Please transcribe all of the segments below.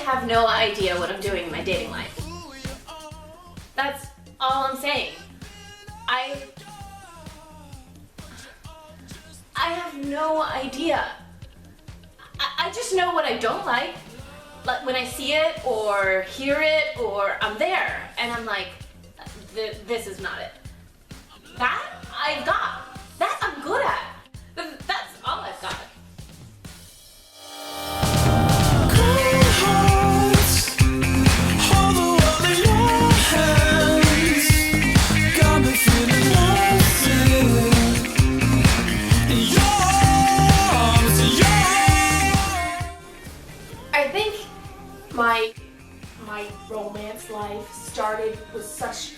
have no idea what I'm doing in my dating life. That's all I'm saying. I have no idea. I just know what I don't like when I see it or hear it or I'm there and I'm like, this is not it. That I've got. That I'm good at. That's all I've got. I think my romance life started with such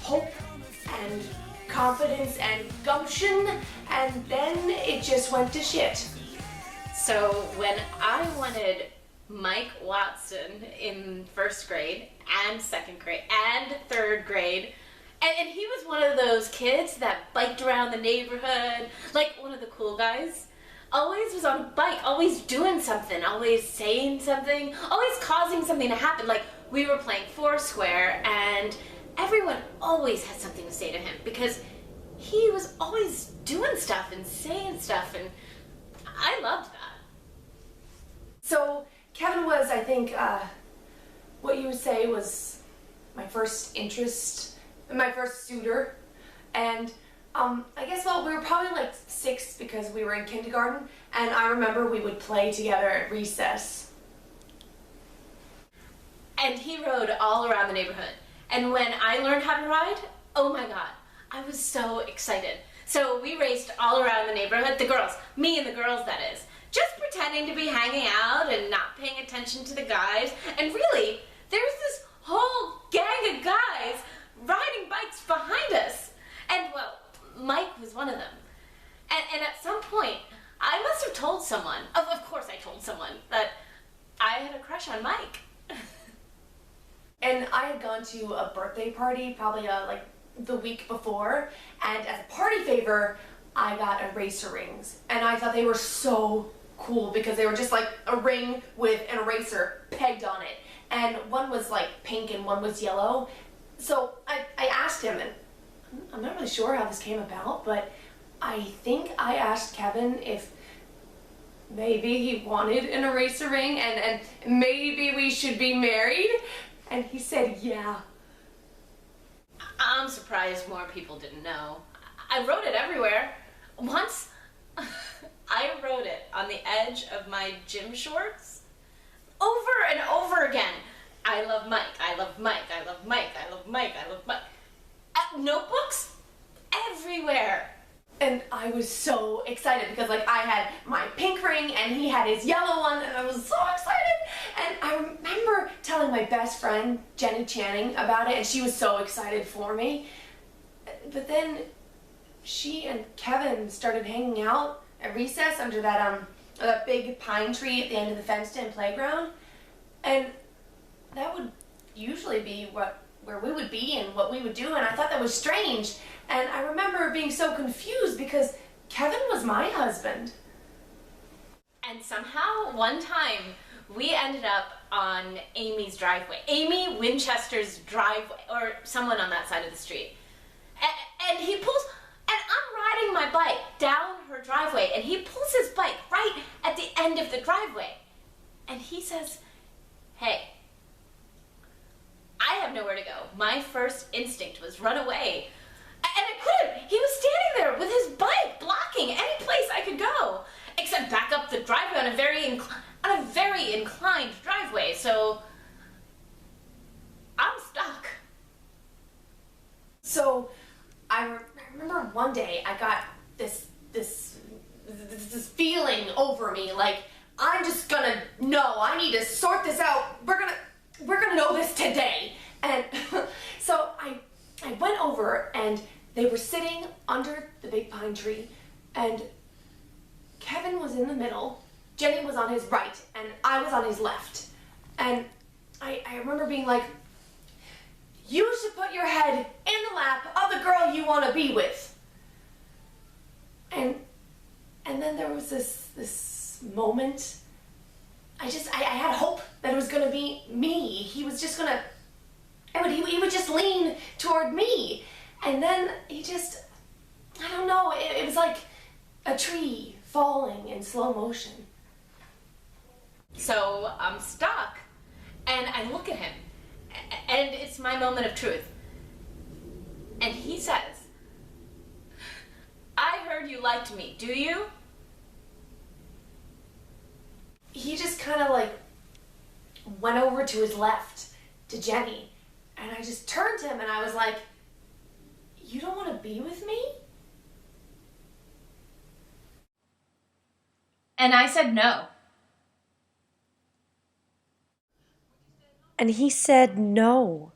hope and confidence and gumption, and then it just went to shit. So when I wanted Mike Watson in first grade and second grade and third grade, and he was one of those kids that biked around the neighborhood, like one of the cool guys. Always was on a bike, always doing something, always saying something, always causing something to happen. Like we were playing Foursquare and everyone always had something to say to him because he was always doing stuff and saying stuff, and I loved that. So Kevin was, I think, what you would say was my first interest, my first suitor, and I guess, well, we were probably like 6 because we were in kindergarten, and I remember we would play together at recess. And he rode all around the neighborhood. And when I learned how to ride, oh my God, I was so excited. So we raced all around the neighborhood, the girls, me and the girls that is, just pretending to be hanging out and not paying attention to the guys. And really, there was this whole gang of guys riding bikes behind us. And well, Mike was one of them. And at some point, I must have told someone, of course I told someone, that I had a crush on Mike. And I had gone to a birthday party probably like the week before, and as a party favor, I got eraser rings. And I thought they were so cool because they were just like a ring with an eraser pegged on it. And one was like pink and one was yellow. So I asked him, and I'm not really sure how this came about, but I think I asked Kevin if maybe he wanted an eraser ring and maybe we should be married. And he said, yeah. I'm surprised more people didn't know. I wrote it everywhere. Once, I wrote it on the edge of my gym shorts over and over again. I love Mike, I love Mike, I love Mike, I love Mike, I love Mike. Notebooks everywhere. And I was so excited because like I had my pink ring and he had his yellow one, and I was so excited. And I remember telling my best friend, Jenny Channing, about it, and she was so excited for me. But then she and Kevin started hanging out at recess under that big pine tree at the end of the fenced-in playground. And that would usually be where we would be and what we would do, and I thought that was strange. And I remember being so confused because Kevin was my husband. And somehow, one time, we ended up on Amy's driveway. Amy Winchester's driveway, or someone on that side of the street. And he pulls, and I'm riding my bike down her driveway, and he pulls his bike right at the end of the driveway. And he says, hey, I have nowhere to go. My first instinct was run away. And I couldn't. He was standing there with his bike blocking any place I could go, except back up the driveway on a very inclined driveway. So I'm stuck. So I remember one day I got this feeling over me, like I'm just gonna know. I need to sort this out. We're gonna know this today. And so I went over, and they were sitting under the big pine tree, and Kevin was in the middle, Jenny was on his right, and I was on his left. And I remember being like, you should put your head in the lap of the girl you want to be with. And then there was this moment. I had hope that it was going to be And then he just, I don't know, it was like a tree falling in slow motion. So I'm stuck, and I look at him, and it's my moment of truth. And he says, I heard you liked me, do you? He just kind of like went over to his left to Jenny, and I just turned to him and I was like, you don't want to be with me? And I said no. And he said no.